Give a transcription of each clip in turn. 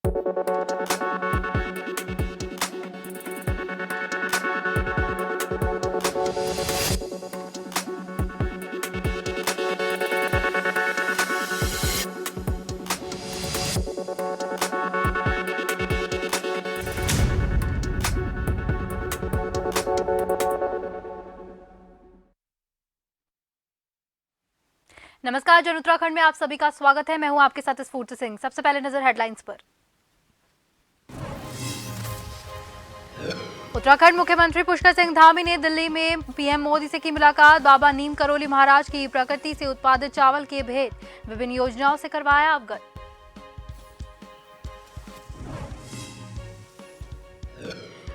नमस्कार, जन उत्तराखंड में आप सभी का स्वागत है। मैं हूं आपके साथ स्फूर्ति सिंह। सबसे पहले नजर हेडलाइंस पर। उत्तराखंड मुख्यमंत्री पुष्कर सिंह धामी ने दिल्ली में पीएम मोदी से की मुलाकात। बाबा नीम करोली महाराज की प्रकृति से उत्पादित चावल के भेंट, विभिन्न योजनाओं से करवाया अवगत।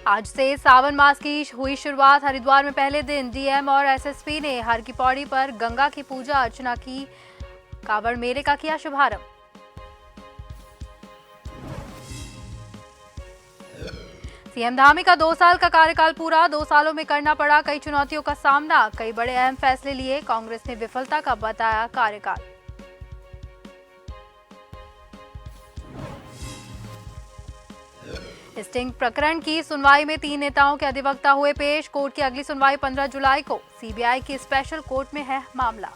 आज से सावन मास की हुई शुरुआत। हरिद्वार में पहले दिन डीएम और एसएसपी ने हर की पौड़ी पर गंगा की पूजा अर्चना की। कांवड़ मेले का किया शुभारंभ। सीएम धामी का 2 साल का कार्यकाल पूरा। 2 सालों में करना पड़ा कई चुनौतियों का सामना। कई बड़े अहम फैसले लिए। कांग्रेस ने विफलता का बताया कार्यकाल। स्टिंग प्रकरण की सुनवाई में 3 नेताओं के अधिवक्ता हुए पेश। कोर्ट की अगली सुनवाई 15 जुलाई को। सीबीआई की स्पेशल कोर्ट में है मामला।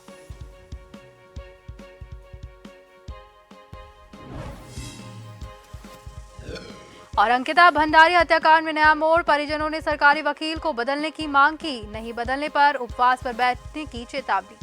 और अंकिता भंडारी हत्याकांड में नया मोड़। परिजनों ने सरकारी वकील को बदलने की मांग की। नहीं बदलने पर उपवास पर बैठने की चेतावनी।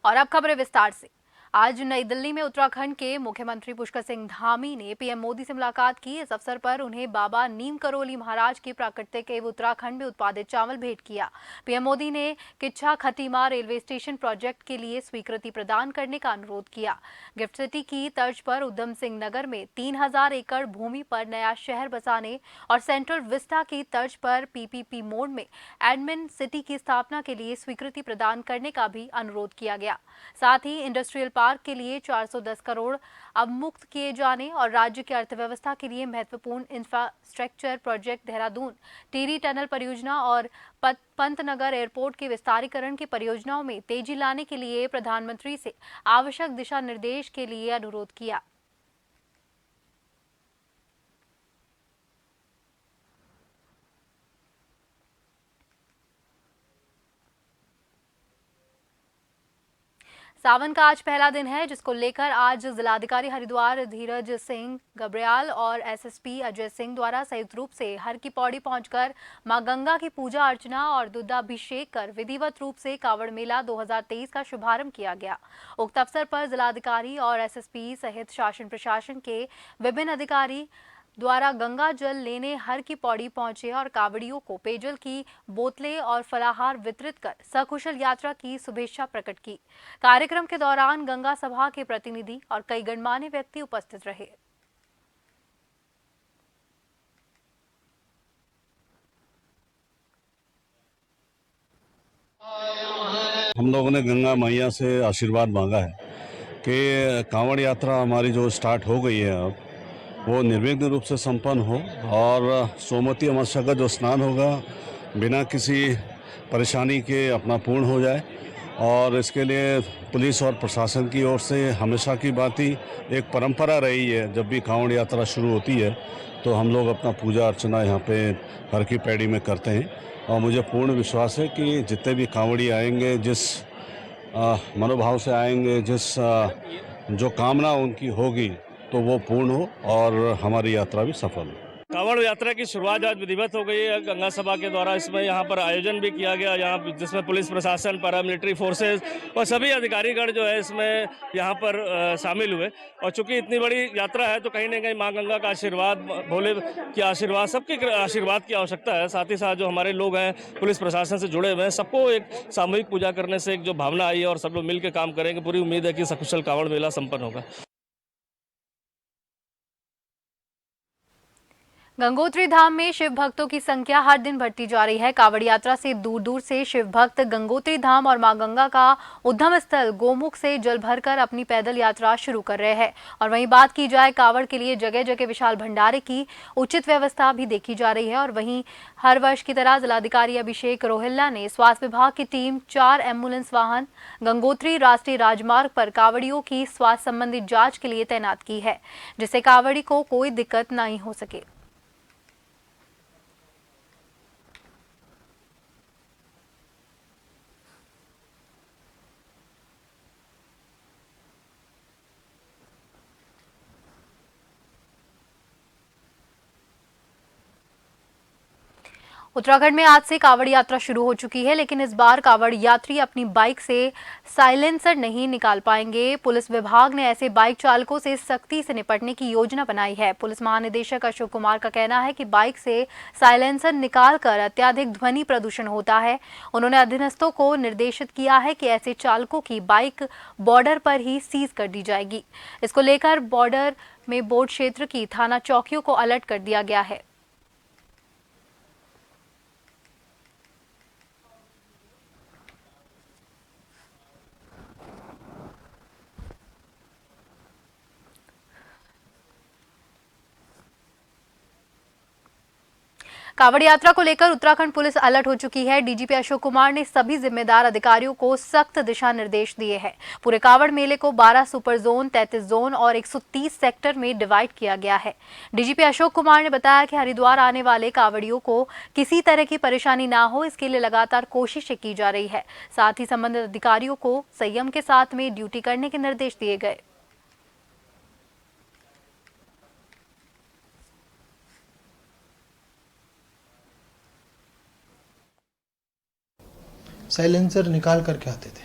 और अब खबरें विस्तार से। आज नई दिल्ली में उत्तराखंड के मुख्यमंत्री पुष्कर सिंह धामी ने पीएम मोदी से मुलाकात की। इस अवसर पर उन्हें बाबा नीम करोली महाराज के प्राकृतिक एवं उत्तराखंड में उत्पादित चावल भेंट किया। पीएम मोदी ने Kichha Khatima railway station project के लिए स्वीकृति प्रदान करने का अनुरोध किया। गिफ्ट सिटी की तर्ज पर उधम सिंह नगर में 3000 एकड़ भूमि पर नया शहर बसाने और सेंट्रल विस्टा की तर्ज पर पीपीपी मोड में एडमिन सिटी की स्थापना के लिए स्वीकृति प्रदान करने का भी अनुरोध किया गया। साथ ही इंडस्ट्रियल पार्क के लिए 410 करोड़ अवमुक्त किए जाने और राज्य की अर्थव्यवस्था के लिए महत्वपूर्ण infrastructure project Dehradun Tehri tunnel परियोजना और पंतनगर एयरपोर्ट के विस्तारीकरण की परियोजनाओं में तेजी लाने के लिए प्रधानमंत्री से आवश्यक दिशा निर्देश के लिए अनुरोध किया। सावन का आज पहला दिन है, जिसको लेकर आज जिलाधिकारी हरिद्वार धीरज सिंह गब्रियाल और एसएसपी अजय सिंह द्वारा संयुक्त रूप से हर की पौड़ी पहुंचकर मां गंगा की पूजा अर्चना और दुग्धाभिषेक कर विधिवत रूप से कांवड़ मेला 2023 का शुभारंभ किया गया। उक्त अवसर पर जिलाधिकारी और एसएसपी सहित शासन प्रशासन के विभिन्न अधिकारी द्वारा गंगा जल लेने हर की पौड़ी पहुंचे और कांवड़ियों को पेयजल की बोतलें और फलाहार वितरित कर सकुशल यात्रा की शुभेच्छा प्रकट की। कार्यक्रम के दौरान गंगा सभा के प्रतिनिधि और कई गणमान्य व्यक्ति उपस्थित रहे। हम लोगों ने गंगा मैया से आशीर्वाद मांगा है कि कांवड़ यात्रा हमारी जो स्टार्ट हो गई है अब वो निर्विघ्न रूप से संपन्न हो और सोमवती अमावस्या का जो स्नान होगा बिना किसी परेशानी के अपना पूर्ण हो जाए। और इसके लिए पुलिस और प्रशासन की ओर से हमेशा की बात ही एक परंपरा रही है, जब भी कांवड़ यात्रा शुरू होती है तो हम लोग अपना पूजा अर्चना यहाँ पे हर की पैड़ी में करते हैं। और मुझे पूर्ण विश्वास है कि जितने भी कांवड़ी आएंगे, जिस मनोभाव से आएंगे, जिस जो कामना उनकी होगी तो वो पूर्ण हो और हमारी यात्रा भी सफल हो। कांवड़ यात्रा की शुरुआत आज विधिवत हो गई है गंगा सभा के द्वारा। इसमें यहाँ पर आयोजन भी किया गया, यहाँ जिसमें पुलिस प्रशासन, पैरामिलिट्री फोर्सेस और सभी अधिकारीगण जो है इसमें यहाँ पर शामिल हुए। और चूंकि इतनी बड़ी यात्रा है तो कहीं ना कहीं माँ गंगा का आशीर्वाद, भोले की आशीर्वाद, सबके आशीर्वाद की आवश्यकता है। साथ ही साथ जो हमारे लोग हैं पुलिस प्रशासन से जुड़े हुए हैं, सबको एक सामूहिक पूजा करने से एक जो भावना आई है और सब लोग मिल के काम करेंगे, पूरी उम्मीद है कि सकुशल कांवड़ मेला संपन्न होगा। गंगोत्री धाम में शिव भक्तों की संख्या हर दिन बढ़ती जा रही है। कावड़ यात्रा से दूर दूर से शिव भक्त गंगोत्री धाम और मां गंगा का उद्गम स्थल गोमुख से जल भरकर अपनी पैदल यात्रा शुरू कर रहे हैं। और वहीं बात की जाए कावड़ के लिए जगह जगह विशाल भंडारे की उचित व्यवस्था भी देखी जा रही है। और वहीं हर वर्ष की तरह जिलाधिकारी अभिषेक रोहिल्ला ने स्वास्थ्य विभाग की टीम 4 एम्बुलेंस वाहन गंगोत्री राष्ट्रीय राजमार्ग पर कावड़ियों की स्वास्थ्य संबंधी जाँच के लिए तैनात की है, जिससे कावड़ी को कोई दिक्कत नहीं हो सके। उत्तराखंड में आज से कावड़ यात्रा शुरू हो चुकी है, लेकिन इस बार कावड़ यात्री अपनी बाइक से साइलेंसर नहीं निकाल पाएंगे। पुलिस विभाग ने ऐसे बाइक चालकों से सख्ती से निपटने की योजना बनाई है। पुलिस महानिदेशक अशोक कुमार का कहना है कि बाइक से साइलेंसर निकालकर अत्यधिक ध्वनि प्रदूषण होता है। उन्होंने अधीनस्थों को निर्देशित किया है कि ऐसे चालकों की बाइक बॉर्डर पर ही सीज कर दी जाएगी। इसको लेकर बॉर्डर में बोर्ड क्षेत्र की थाना चौकियों को अलर्ट कर दिया गया है। कावड़ यात्रा को लेकर उत्तराखंड पुलिस अलर्ट हो चुकी है। डीजीपी अशोक कुमार ने सभी जिम्मेदार अधिकारियों को सख्त दिशा निर्देश दिए हैं। पूरे कावड़ मेले को 12 सुपर जोन, 33 जोन और 130 सेक्टर में डिवाइड किया गया है। डीजीपी अशोक कुमार ने बताया कि हरिद्वार आने वाले कावड़ियों को किसी तरह की परेशानी ना हो, इसके लिए लगातार कोशिशें की जा रही है। साथ ही संबंधित अधिकारियों को संयम के साथ में ड्यूटी करने के निर्देश दिए गए। साइलेंसर निकाल करके आते थे,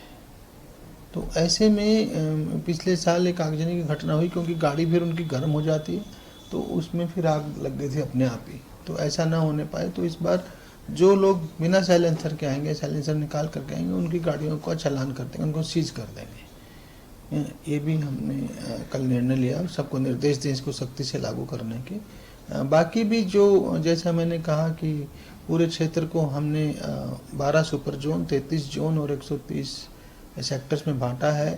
तो ऐसे में पिछले साल एक आगजनी की घटना हुई, क्योंकि गाड़ी फिर उनकी गर्म हो जाती है तो उसमें फिर आग लग गई थी अपने आप ही। तो ऐसा ना होने पाए, तो इस बार जो लोग बिना साइलेंसर के आएंगे, साइलेंसर निकाल करके आएंगे, उनकी गाड़ियों को चालान कर देंगे, उनको सीज कर देंगे। ये भी हमने कल निर्णय लिया, सबको निर्देश दें इसको सख्ती से लागू करने के। बाकी भी जो जैसा मैंने कहा कि पूरे क्षेत्र को हमने 12 सुपर जोन, 33 जोन और 130 सेक्टर्स में बांटा है।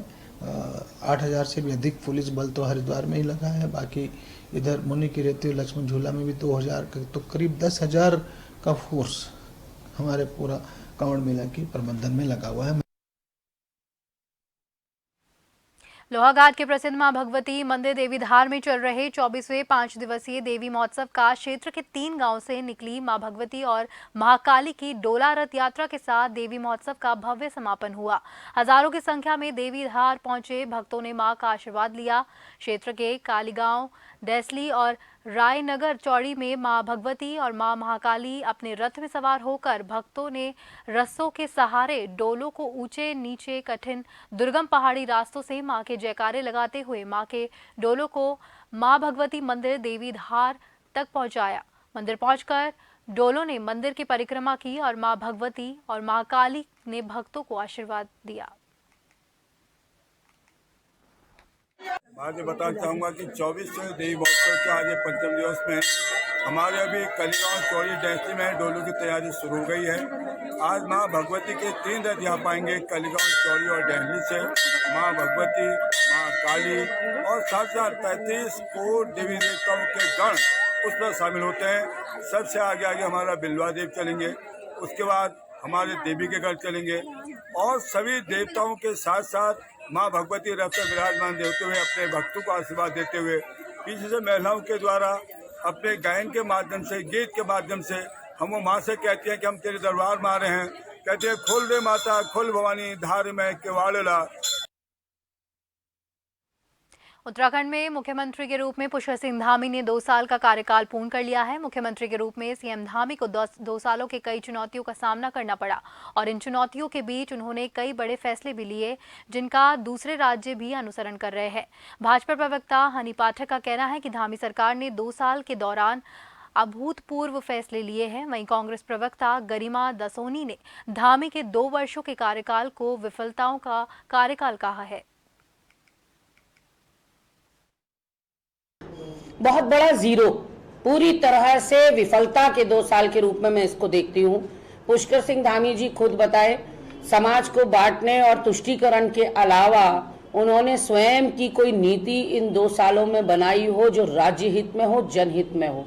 8000 से भी अधिक पुलिस बल तो हरिद्वार में ही लगा है। बाकी इधर मुनि की रेती और लक्ष्मण झूला में भी 2000, तो करीब 10,000 का फोर्स हमारे पूरा कांवड़ मेला के प्रबंधन में लगा हुआ है। लोहाघाट के प्रसिद्ध मां भगवती मंदिर देवीधार में चल रहे 24वें 5 दिवसीय देवी महोत्सव का क्षेत्र के 3 गांव से निकली मां भगवती और महाकाली की डोला रथ यात्रा के साथ देवी महोत्सव का भव्य समापन हुआ। हजारों की संख्या में देवीधार पहुंचे भक्तों ने मां का आशीर्वाद लिया। क्षेत्र के कालीगांव, डेसली और रायनगर चौड़ी में मां भगवती और मां महाकाली अपने रथ में सवार होकर भक्तों ने रस्सों के सहारे डोलों को ऊंचे नीचे कठिन दुर्गम पहाड़ी रास्तों से मां के जयकारे लगाते हुए मां के डोलों को मां भगवती मंदिर देवीधार तक पहुंचाया। मंदिर पहुंचकर डोलों ने मंदिर की परिक्रमा की और मां भगवती और महाकाली ने भक्तों को आशीर्वाद दिया। आज बताना चाहूँगा कि 24वें देवी महोत्सव के आज पंचम दिवस में हमारे अभी कलीगांव चौड़ी डेस्टी में डोलू की तैयारी शुरू हो गई है। आज मां भगवती के 3 रथ यहाँ पाएंगे, कलीगांव, चौड़ी और डेहली से मां भगवती, मां काली और साथ साथ 33 कोट देवी देवताओं के गण उसमें शामिल होते हैं। सबसे आगे आगे हमारा बिल्वा देव चलेंगे, उसके बाद हमारे देवी के गढ़ चलेंगे और सभी देवताओं के साथ साथ मां भगवती रथ में विराजमान देते हुए अपने भक्तों को आशीर्वाद देते हुए पीछे से महिलाओं के द्वारा अपने गायन के माध्यम से, गीत के माध्यम से हम वो माँ से कहते हैं कि हम तेरे दरबार में आ रहे हैं। कहते हैं खोल दे माता, खोल भवानी, धार में केवाड़ ला। उत्तराखंड में मुख्यमंत्री के रूप में पुष्कर सिंह धामी ने 2 साल का कार्यकाल पूर्ण कर लिया है। मुख्यमंत्री के रूप में सीएम धामी को 2 सालों के कई चुनौतियों का सामना करना पड़ा और इन चुनौतियों के बीच उन्होंने कई बड़े फैसले भी लिए, जिनका दूसरे राज्य भी अनुसरण कर रहे हैं। भाजपा प्रवक्ता हनी पाठक का कहना है कि धामी सरकार ने 2 साल के दौरान अभूतपूर्व फैसले लिए हैं। वहीं कांग्रेस प्रवक्ता गरिमा दसोनी ने धामी के 2 वर्षों के कार्यकाल को विफलताओं का कार्यकाल कहा है। बहुत बड़ा जीरो पूरी तरह से विफलता के 2 साल के रूप में मैं इसको देखती हूँ। पुष्कर सिंह धामी जी खुद बताए, समाज को बांटने और तुष्टीकरण के अलावा उन्होंने स्वयं की कोई नीति इन 2 सालों में बनाई हो जो राज्य हित में हो, जनहित में हो।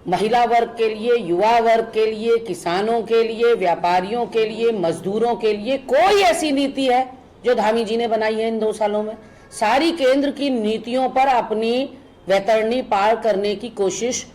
महिला वर्ग के लिए, युवा वर्ग के लिए, किसानों के लिए, व्यापारियों के लिए, मजदूरों के लिए कोई ऐसी नीति है जो धामी जी ने बनाई है इन 2 सालों में? सारी केंद्र की नीतियों पर अपनी वैतरणी पार करने की कोशिश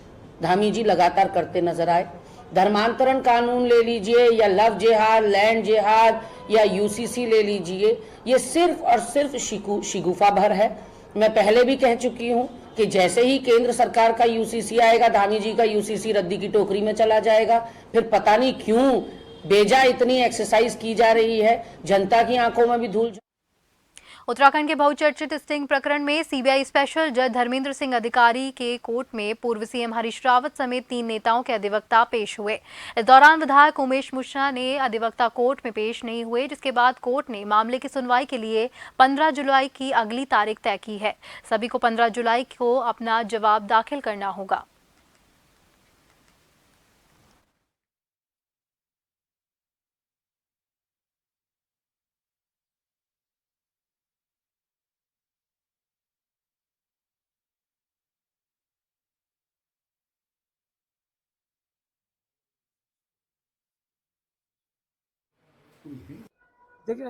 धामी जी लगातार करते नजर आए। धर्मांतरण कानून ले लीजिए या लव जिहाद, लैंड जिहाद या यूसीसी ले लीजिए, ये सिर्फ और सिर्फ शिगुफा भर है। मैं पहले भी कह चुकी हूं कि जैसे ही केंद्र सरकार का यूसीसी आएगा, धामी जी का यूसीसी रद्दी की टोकरी में चला जाएगा। फिर पता नहीं क्यों बेजा इतनी एक्सरसाइज की जा रही है, जनता की आंखों में भी धूल। उत्तराखंड के बहुचर्चित स्टिंग प्रकरण में सीबीआई स्पेशल जज धर्मेंद्र सिंह अधिकारी के कोर्ट में पूर्व सीएम हरीश रावत समेत 3 नेताओं के अधिवक्ता पेश हुए। इस दौरान विधायक उमेश मिश्रा ने अधिवक्ता कोर्ट में पेश नहीं हुए, जिसके बाद कोर्ट ने मामले की सुनवाई के लिए 15 जुलाई की अगली तारीख तय की है। सभी को 15 जुलाई को अपना जवाब दाखिल करना होगा। देखिए,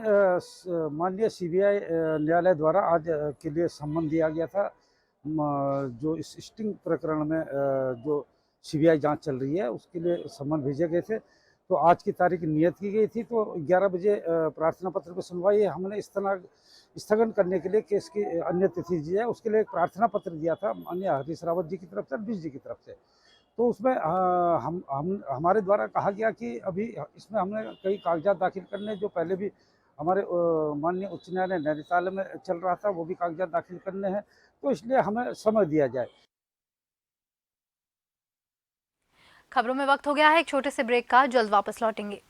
माननीय सीबीआई न्यायालय द्वारा आज के लिए सम्मन दिया गया था। जो इस स्टिंग प्रकरण में जो सीबीआई जांच चल रही है उसके लिए सम्मन भेजे गए थे। तो आज की तारीख नियत की गई थी, तो 11 बजे प्रार्थना पत्र पर सुनवाई है। हमने स्थगन करने के लिए केस की अन्य तिथि दी है, उसके लिए एक प्रार्थना पत्र दिया था माननीय हरीश रावत जी की तरफ से, हरीश जी की तरफ से। तो उसमें हमारे द्वारा कहा गया कि अभी इसमें हमने कई कागजात दाखिल करने, जो पहले भी हमारे माननीय उच्च न्यायालय नैनीताल में चल रहा था, वो भी कागजात दाखिल करने हैं, तो इसलिए हमें समय दिया जाए। खबरों में वक्त हो गया है एक छोटे से ब्रेक का, जल्द वापस लौटेंगे।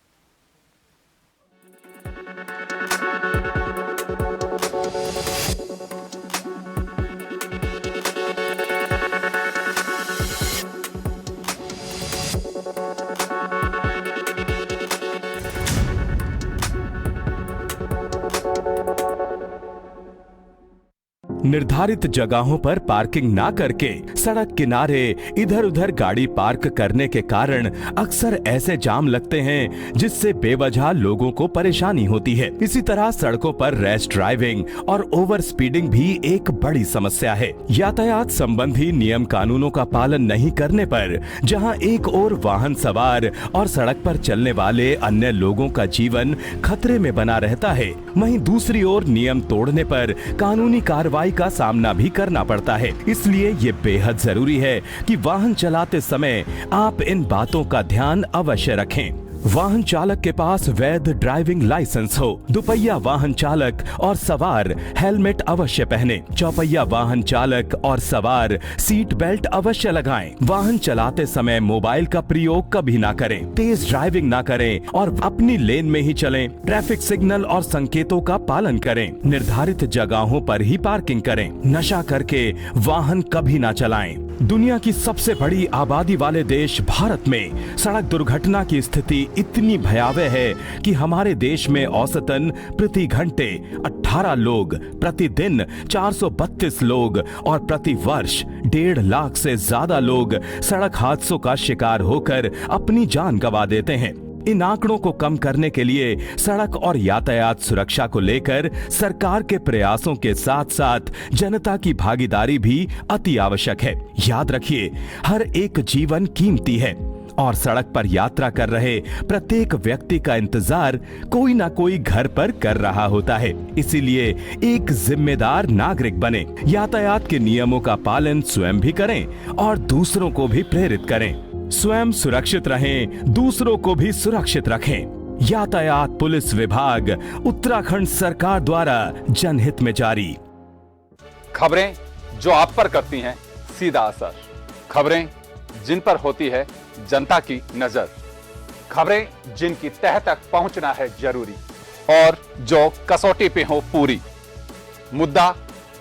निर्धारित जगहों पर पार्किंग ना करके सड़क किनारे इधर उधर गाड़ी पार्क करने के कारण अक्सर ऐसे जाम लगते हैं जिससे बेवजह लोगों को परेशानी होती है। इसी तरह सड़कों पर रैश ड्राइविंग और ओवर स्पीडिंग भी एक बड़ी समस्या है। यातायात संबंधी नियम कानूनों का पालन नहीं करने पर जहां एक ओर वाहन सवार और सड़क पर चलने वाले अन्य लोगों का जीवन खतरे में बना रहता है, वहीं दूसरी ओर नियम तोड़ने पर कानूनी कार्रवाई का सामना भी करना पड़ता है। इसलिए ये बेहद जरूरी है कि वाहन चलाते समय आप इन बातों का ध्यान अवश्य रखें। वाहन चालक के पास वैध ड्राइविंग लाइसेंस हो। दुपहिया वाहन चालक और सवार हेलमेट अवश्य पहने। चौपहिया वाहन चालक और सवार सीट बेल्ट अवश्य लगाएं। वाहन चलाते समय मोबाइल का प्रयोग कभी ना करें। तेज ड्राइविंग ना करें और अपनी लेन में ही चलें। ट्रैफिक सिग्नल और संकेतों का पालन करें। निर्धारित जगहों पर ही पार्किंग करें। नशा करके वाहन कभी ना चलाएं। दुनिया की सबसे बड़ी आबादी वाले देश भारत में सड़क दुर्घटना की स्थिति इतनी भयावह है कि हमारे देश में औसतन प्रति घंटे 18 लोग, प्रतिदिन 432 लोग और प्रति वर्ष 1.5 लाख से ज्यादा लोग सड़क हादसों का शिकार होकर अपनी जान गंवा देते हैं। इन आंकड़ों को कम करने के लिए सड़क और यातायात सुरक्षा को लेकर सरकार के प्रयासों के साथ साथ जनता की भागीदारी भी अति आवश्यक है। याद रखिए, हर एक जीवन कीमती है और सड़क पर यात्रा कर रहे प्रत्येक व्यक्ति का इंतजार कोई ना कोई घर पर कर रहा होता है। इसीलिए एक जिम्मेदार नागरिक बने, यातायात के नियमों का पालन स्वयं भी करें और दूसरों को भी प्रेरित करें। स्वयं सुरक्षित रहें, दूसरों को भी सुरक्षित रखें। यातायात पुलिस विभाग उत्तराखंड सरकार द्वारा जनहित में जारी। खबरें जो आप पर करती हैं सीधा असर, खबरें जिन पर होती है जनता की नजर, खबरें जिनकी तह तक पहुंचना है जरूरी और जो कसौटी पे हो पूरी। मुद्दा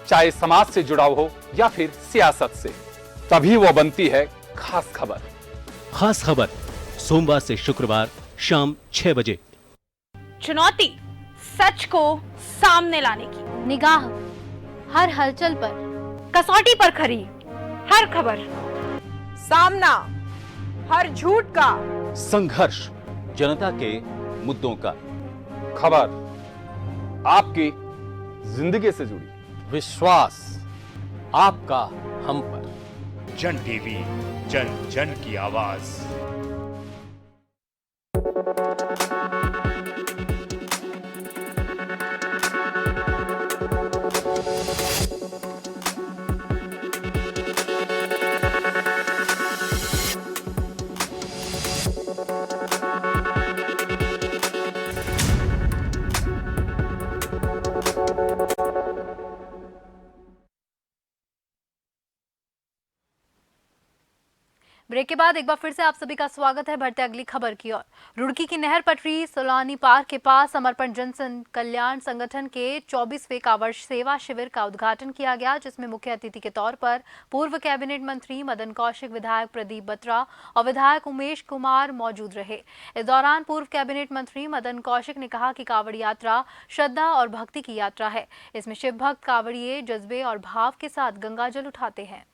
चाहे समाज से जुड़ा हो या फिर सियासत से, तभी वो बनती है खास खबर। खास खबर सोमवार से शुक्रवार शाम 6 बजे। चुनौती सच को सामने लाने की, निगाह हर हलचल पर, कसौटी पर खरी हर खबर, सामना हर झूठ का, संघर्ष जनता के मुद्दों का, खबर आपकी जिंदगी से जुड़ी, विश्वास आपका हम पर। जन टीवी, जन जन की आवाज। ब्रेक के बाद एक बार फिर से आप सभी का स्वागत है। बढ़ते अगली खबर की ओर। रुड़की की नहर पटरी सोलानी पार्क के पास समर्पण जन कल्याण संगठन के 24वें कांवड़ सेवा शिविर का उद्घाटन किया गया, जिसमें मुख्य अतिथि के तौर पर पूर्व कैबिनेट मंत्री मदन कौशिक, विधायक प्रदीप बत्रा और विधायक उमेश कुमार मौजूद रहे। इस दौरान पूर्व कैबिनेट मंत्री मदन कौशिक ने कहा कि कांवड़ यात्रा श्रद्धा और भक्ति की यात्रा है। इसमें शिव भक्त कांवड़िये जज्बे और भाव के साथ गंगा जल उठाते हैं।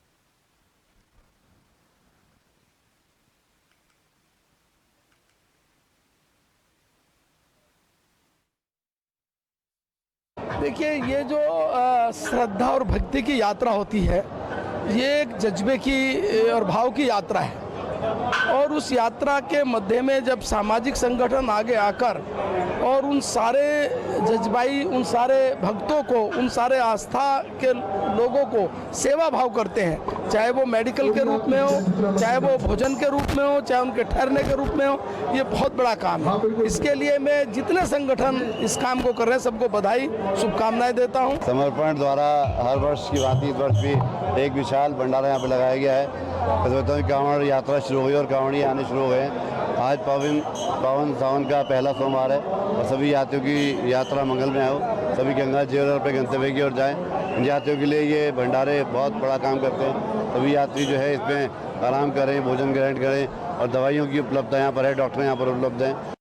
देखिए, ये जो श्रद्धा और भक्ति की यात्रा होती है, ये एक जज्बे की और भाव की यात्रा है। और उस यात्रा के मध्य में जब सामाजिक संगठन आगे आकर और उन सारे जज्बाई, उन सारे भक्तों को, उन सारे आस्था के लोगों को सेवा भाव करते हैं, चाहे वो मेडिकल के रूप में हो, चाहे वो भोजन के रूप में हो, चाहे उनके ठहरने के रूप में हो, ये बहुत बड़ा काम है। इसके लिए मैं जितने संगठन इस काम को कर रहे हैं सबको बधाई, शुभकामनाएं देता हूँ। समर्पण द्वारा हर वर्ष की भांति इस वर्ष भी एक विशाल भंडारा यहाँ पे लगाया गया है। कांवड़ यात्रा शुरू हुई और कांवड़ी आने शुरू हुए हैं। आज पावन सावन का पहला सोमवार है और सभी यात्रियों की यात्रा मंगल में हो, सभी गंगा जी और अपने गंतव्य की ओर जाएं। इन यात्रियों के लिए ये भंडारे बहुत बड़ा काम करते हैं। सभी यात्री जो है इसमें आराम करें, भोजन ग्रहण करें और दवाइयों की उपलब्धता यहाँ पर है, डॉक्टर यहाँ पर उपलब्ध हैं।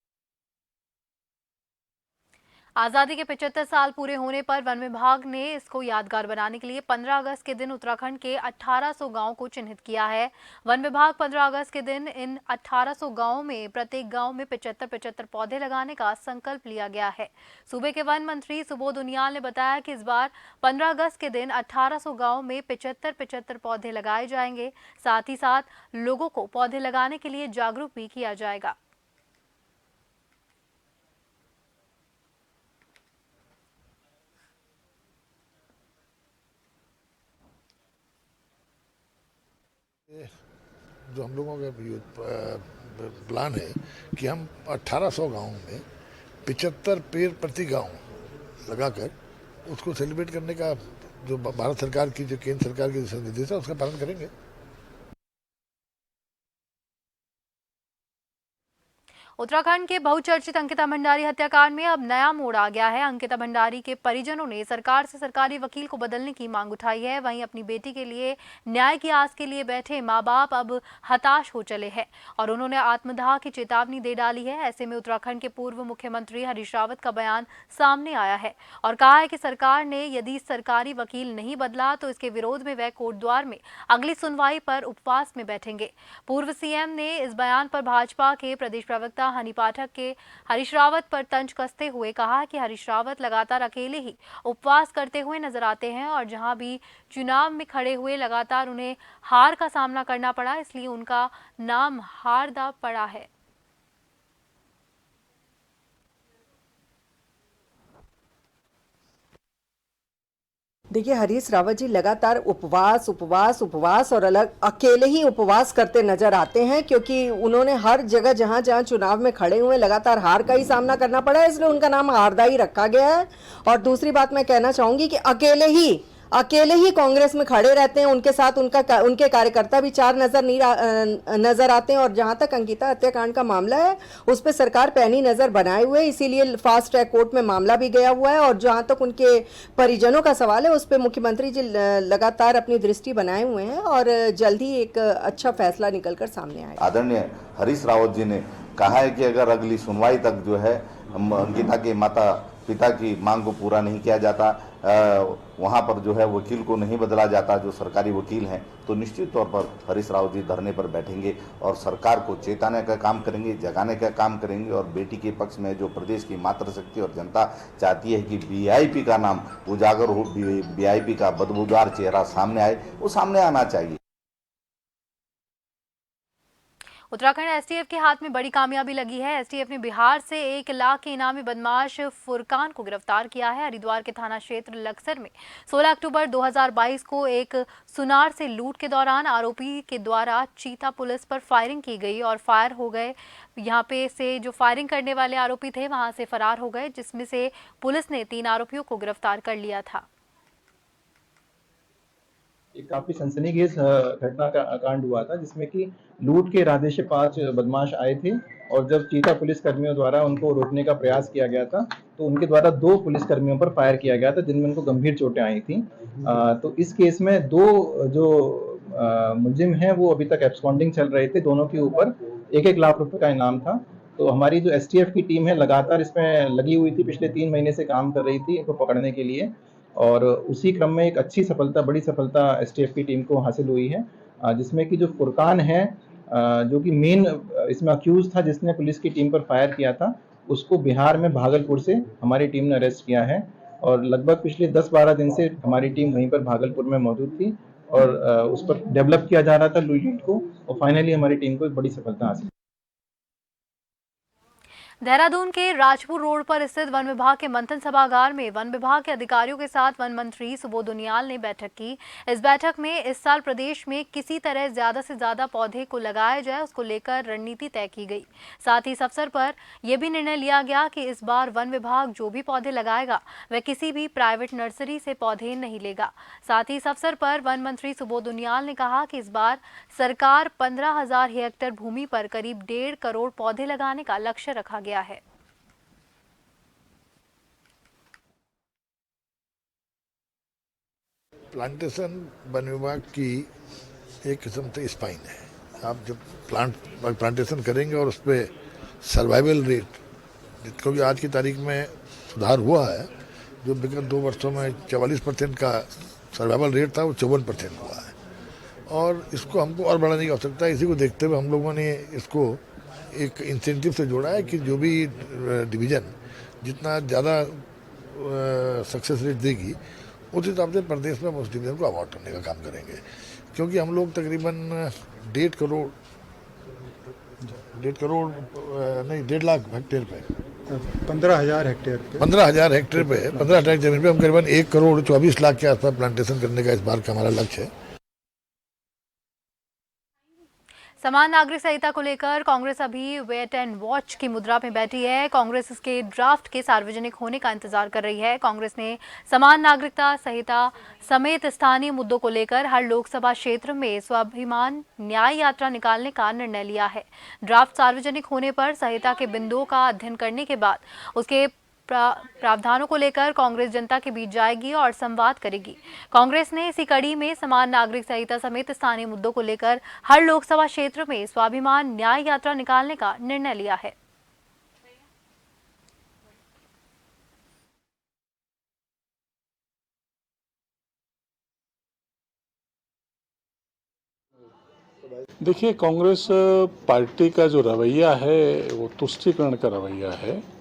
आजादी के 75 साल पूरे होने पर वन विभाग ने इसको यादगार बनाने के लिए 15 अगस्त के दिन उत्तराखंड के 1800 गांवों को चिन्हित किया है। वन विभाग 15 अगस्त के दिन इन 1800 गांवों में प्रत्येक गांव में 75-75 पौधे लगाने का संकल्प लिया गया है। सूबे के वन मंत्री सुबोध उनियाल ने बताया कि इस बार 15 अगस्त के दिन 1800 गाँव में 75-75 पौधे लगाए जाएंगे। साथ ही साथ लोगों को पौधे लगाने के लिए जागरूक भी किया जाएगा। जो हम लोगों का प्लान है कि हम 1800 गाँव में 75 पेड़ प्रति गांव लगाकर उसको सेलिब्रेट करने का जो भारत सरकार की, जो केंद्र सरकार के दिशा निर्देश है, उसका पालन करेंगे। उत्तराखंड के बहुचर्चित अंकिता भंडारी हत्याकांड में अब नया मोड़ आ गया है। अंकिता भंडारी के परिजनों ने सरकार से सरकारी वकील को बदलने की मांग उठाई है। वहीं अपनी बेटी के लिए न्याय की आस के लिए बैठे मां बाप अब हताश हो चले हैं और उन्होंने आत्मदाह की चेतावनी दे डाली है। ऐसे में उत्तराखंड के पूर्व मुख्यमंत्री हरीश रावत का बयान सामने आया है और कहा है कि सरकार ने यदि सरकारी वकील नहीं बदला तो इसके विरोध में वह कोटद्वार में अगली सुनवाई पर उपवास में बैठेंगे। पूर्व सीएम ने इस बयान पर भाजपा के प्रदेश प्रवक्ता हनी पाठक के हरीश रावत पर तंज कसते हुए कहा कि हरीश रावत लगातार अकेले ही उपवास करते हुए नजर आते हैं और जहां भी चुनाव में खड़े हुए लगातार उन्हें हार का सामना करना पड़ा, इसलिए उनका नाम हारदा पड़ा है। देखिए, हरीश रावत जी लगातार उपवास और अलग अकेले ही उपवास करते नजर आते हैं, क्योंकि उन्होंने हर जगह जहां जहां चुनाव में खड़े हुए लगातार हार का ही सामना करना पड़ा है, इसलिए उनका नाम हारदा ही रखा गया है। और दूसरी बात मैं कहना चाहूंगी कि अकेले ही अकेले ही कांग्रेस में खड़े रहते हैं, उनके साथ उनके कार्यकर्ता भी चार नजर आते हैं। और जहां तक अंकिता हत्याकांड का मामला है उस पर सरकार पैनी नजर बनाए हुए, इसीलिए फास्ट ट्रैक कोर्ट में मामला भी गया हुआ है। और जहां तक उनके परिजनों का सवाल है उस पर मुख्यमंत्री जी लगातार अपनी दृष्टि बनाए हुए हैं और जल्द ही एक अच्छा फैसला निकलकर सामने आएगा। आदरणीय हरीश रावत जी ने कहा है कि अगर अगली सुनवाई तक जो है अंकिता के माता पिता की मांग को पूरा नहीं किया जाता, वहां पर जो है वकील को नहीं बदला जाता जो सरकारी वकील हैं, तो निश्चित तौर पर हरीश रावत जी धरने पर बैठेंगे और सरकार को चेताने का काम करेंगे, जगाने का काम करेंगे। और बेटी के पक्ष में जो प्रदेश की मातृशक्ति और जनता चाहती है कि वीआईपी का नाम उजागर हो, वीआईपी का बदबूदार चेहरा सामने आए, वो सामने आना चाहिए। उत्तराखंड एसटीएफ के हाथ में बड़ी कामयाबी लगी है। एसटीएफ ने बिहार से 1 लाख के इनामी बदमाश फुरकान को गिरफ्तार किया है। हरिद्वार के थाना क्षेत्र लक्सर में 16 अक्टूबर 2022 को एक सुनार से लूट के दौरान आरोपी के द्वारा चीता पुलिस पर फायरिंग की गई और फायर हो गए। यहाँ पे से जो फायरिंग करने वाले आरोपी थे वहां से फरार हो गए, जिसमें से पुलिस ने 3 आरोपियों को गिरफ्तार कर लिया था। एक काफी सनसनीखेज घटना का कांड हुआ था, जिसमें कि लूट के इरादे से 5 बदमाश आए थे और जब चीता पुलिस कर्मियों द्वारा उनको रोकने का प्रयास किया गया था तो उनके द्वारा 2 पुलिस कर्मियों पर फायर किया गया था, जिनमें उनको गंभीर चोटें आई थी। तो इस केस में 2 जो मुलजिम हैं वो अभी तक एब्सकॉन्डिंग चल रहे थे। दोनों के ऊपर 1-1 लाख रुपए का इनाम था। तो हमारी जो एसटीएफ की टीम है लगातार इसमें लगी हुई थी, पिछले 3 महीने से काम कर रही थी इनको पकड़ने के लिए। और उसी क्रम में एक अच्छी सफलता, बड़ी सफलता एसटीएफ की टीम को हासिल हुई है, जिसमें कि जो फुरकान है जो कि मेन इसमें अक्यूज था जिसने पुलिस की टीम पर फायर किया था, उसको बिहार में भागलपुर से हमारी टीम ने अरेस्ट किया है। और लगभग पिछले 10-12 दिन से हमारी टीम वहीं पर भागलपुर में मौजूद थी और उस पर डेवलप किया जा रहा था यूनिट को, और फाइनली हमारी टीम को एक बड़ी सफलता हासिल। देहरादून के राजपुर रोड पर स्थित वन विभाग के मंथन सभागार में वन विभाग के अधिकारियों के साथ वन मंत्री सुबोध उनियाल ने बैठक की। इस बैठक में इस साल प्रदेश में किसी तरह ज्यादा से ज्यादा पौधे को लगाया जाए, उसको लेकर रणनीति तय की गई। साथ ही इस अवसर पर यह भी निर्णय लिया गया कि इस बार वन विभाग जो भी पौधे लगाएगा वह किसी भी प्राइवेट नर्सरी से पौधे नहीं लेगा। साथ ही इस अवसर पर वन मंत्री सुबोध उनियाल ने कहा कि इस बार सरकार 15,000 हेक्टेयर भूमि पर करीब 1.5 करोड़ पौधे लगाने का लक्ष्य रखा गया है। प्लांटेशन वन विभाग की एक किस्म से स्पाइन है। आप जब प्लांटेशन करेंगे और उस पर सर्वाइवल रेट, क्योंकि आज की तारीख में सुधार हुआ है, जो विगत 2 वर्षों में 44% का सर्वाइवल रेट था वो 54% हुआ है। और इसको हमको और बढ़ाने की आवश्यकता है। इसी को देखते हुए हम लोगों ने इसको एक इंसेंटिव से जोड़ा है कि जो भी डिवीज़न जितना ज़्यादा सक्सेस रेट देगी उस हिसाब से प्रदेश में उस डिवीजन को अवार्ड करने का काम करेंगे। क्योंकि हम लोग तकरीबन 1.5 लाख हेक्टेयर पे 15,000 हेक्टेयर पे 15,000 हेक्टेयर पे 15,000 जमीन पे हम करीबन 1 करोड़ 24 लाख के आसपास प्लांटेशन करने का इस बार का हमारा लक्ष्य है। समान नागरिक संहिता को लेकर कांग्रेस अभी वेट एंड वॉच की मुद्रा में बैठी है। कांग्रेस इसके ड्राफ्ट के सार्वजनिक होने का इंतजार कर रही है। कांग्रेस ने समान नागरिकता संहिता समेत स्थानीय मुद्दों को लेकर हर लोकसभा क्षेत्र में स्वाभिमान न्याय यात्रा निकालने का निर्णय लिया है। ड्राफ्ट सार्वजनिक होने पर संहिता के बिंदुओं का अध्ययन करने के बाद उसके प्रावधानों को लेकर कांग्रेस जनता के बीच जाएगी और संवाद करेगी। कांग्रेस ने इसी कड़ी में समान नागरिक संहिता समेत स्थानीय मुद्दों को लेकर हर लोकसभा क्षेत्र में स्वाभिमान न्याय यात्रा निकालने का निर्णय लिया है। देखिए, कांग्रेस पार्टी का जो रवैया है वो तुष्टीकरण का रवैया है।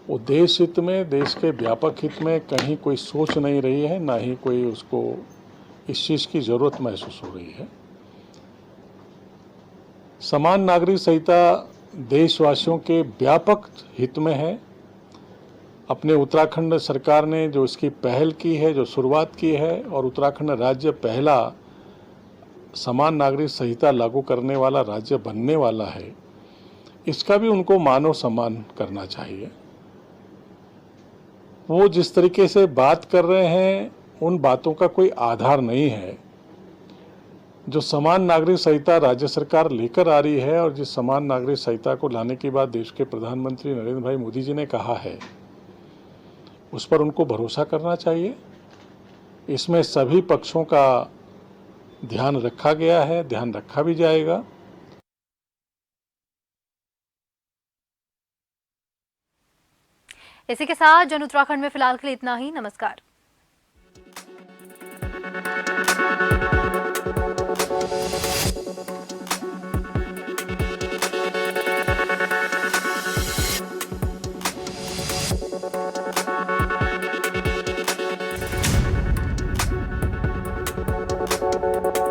वो देश हित में, देश के व्यापक हित में कहीं कोई सोच नहीं रही है, ना ही कोई उसको इस चीज़ की ज़रूरत महसूस हो रही है। समान नागरिक संहिता देशवासियों के व्यापक हित में है। अपने उत्तराखंड सरकार ने जो इसकी पहल की है, जो शुरुआत की है, और उत्तराखंड राज्य पहला समान नागरिक संहिता लागू करने वाला राज्य बनने वाला है, इसका भी उनको मान और सम्मान करना चाहिए। वो जिस तरीके से बात कर रहे हैं उन बातों का कोई आधार नहीं है। जो समान नागरिक संहिता राज्य सरकार लेकर आ रही है और जिस समान नागरिक संहिता को लाने के बाद देश के प्रधानमंत्री नरेंद्र भाई मोदी जी ने कहा है, उस पर उनको भरोसा करना चाहिए। इसमें सभी पक्षों का ध्यान रखा गया है, ध्यान रखा भी जाएगा। इसी के साथ जन उत्तराखंड में फिलहाल के लिए इतना ही। नमस्कार।